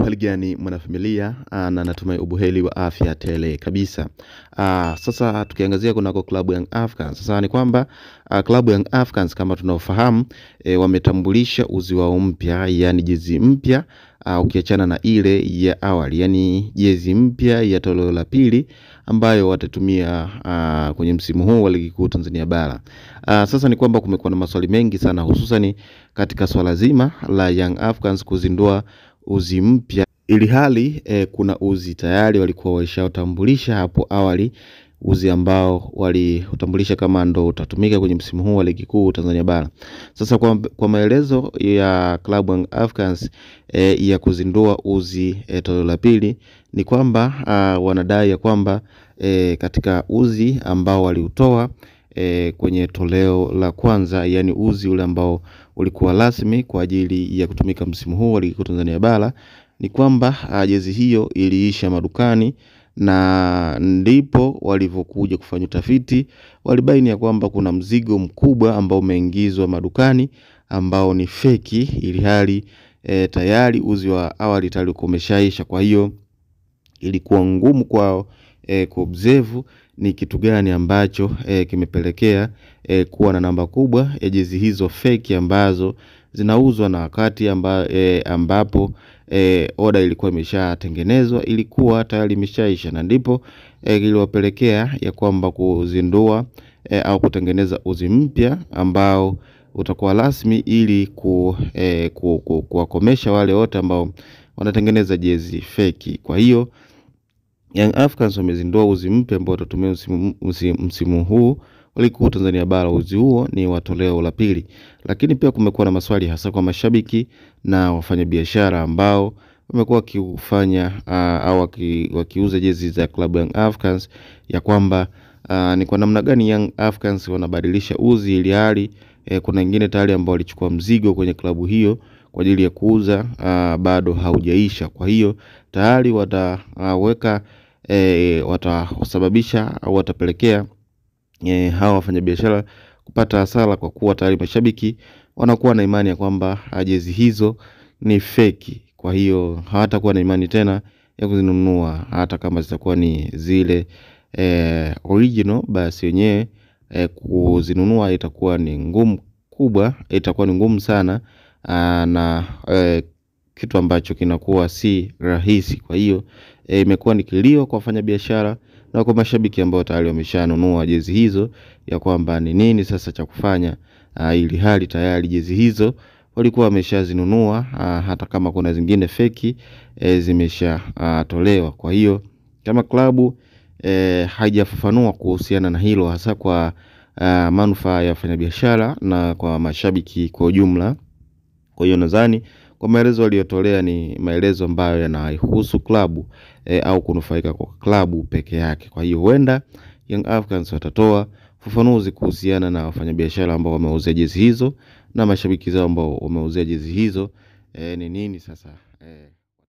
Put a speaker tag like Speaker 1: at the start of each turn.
Speaker 1: Hali gani mwanafamilia, na natumai ubuheri wa afya tele kabisa. Sasa tukiangazia kunako klabu Young Africans. Sasa ni kwamba klabu Young Africans kama tunaofahamu wametambulisha uzi wao mpya, yani jezi mpya, ukiachana na ile ya awali, yani jezi mpya ya toleo la pili ambayo watatumia kwenye msimu huu wa ligi kuu Tanzania bara. Sasa ni kwamba kumekuwa na maswali mengi sana, hususan katika swala zima la Young Africans kuzindua uzi mpya, ili hali kuna uzi tayari walikuwa walishatambulisha hapo awali, uzi ambao waliutambulisha kama ndo utatumika kwenye msimu huu wa ligi kuu Tanzania bara. Sasa kwa maelezo ya Club Young Africans ya kuzindua uzi toleo la pili ni kwamba wanadai ya kwamba katika uzi ambao waliutoa kwenye toleo la kwanza, yani uzi ule ambao ulikuwa rasmi kwa ajili ya kutumika msimu huu wa ligi kuu Tanzania bara, ni kwamba jezi hiyo iliisha madukani, na ndipo walivyokuja kufanya utafiti walibaini ya kwamba kuna mzigo mkubwa ambao umeingizwa madukani ambao ni feki, ili hali tayari uzi wa awali tayari umeshaisha. Kwa hiyo ilikuwa ngumu kwao kuobserve ni kitu gani ambacho kimepelekea kuwa na namba kubwa ya jezi hizo fake ambazo zinauzwa, na wakati ambapo order ilikuwa imeshatengenezwa ilikuwa tayari imeshaisha, na ndipo iliwapelekea ya kwamba kuzindua au kutengeneza uzi mpya ambao utakuwa rasmi, ili kuwakomesha wale wote ambao wanatengeneza jezi fake. Kwa hiyo Young Africans wamezindua uzi mpya ambao utatumia msimu huu ulikuwa Tanzania bara. Uzi huo ni wa toleo la pili, lakini pia kumekuwa na maswali hasa kwa mashabiki na wafanyabiashara ambao wamekuwa wakifanya au wakiuza jezi za Club Young Africans, ya kwamba ni kwa namna gani Young Africans wanabadilisha uzi, ili hali kuna wengine tayari ambao walichukua mzigo kwenye klabu hiyo kwa ajili ya kuuza bado haujaisha. Kwa hiyo tayari wataweka watasababisha au watapelekea hawa wafanyabiashara kupata hasara, kwa kuwa tayari mashabiki wanakuwa na imani ya kwamba jezi hizo ni feki. Kwa hiyo hawatakuwa na imani tena ya kuzinunua, hata kama zitakuwa ni zile original, basi wenyewe kuzinunua itakuwa ni ngumu kubwa, itakuwa ni ngumu sana, na kitu ambacho kinakuwa si rahisi. Kwa hiyo imekuwa ni kilio kwa wafanyabiashara na kwa mashabiki ambao tayari wameshanunua jezi hizo, ya kwamba ni nini sasa cha kufanya, ili hali tayari jezi hizo walikuwa wameshazinunua, hata kama kuna zingine feki zimeshatolewa. Kwa hiyo kama klabu haijafafanua kuhusiana na hilo, hasa kwa manufaa ya wafanyabiashara na kwa mashabiki kwa ujumla. Kwa hiyo nadhani kwa maelezo waliyotolea ni maelezo ambayo yanahusu klabu au kunufaika kwa klabu peke yake. Kwa hiyo huenda Young Africans watatoa ufafanuzi kuhusiana na wafanyabiashara ambao wameuzia jezi hizo na mashabiki zao ambao wameuzia jezi hizo ni nini sasa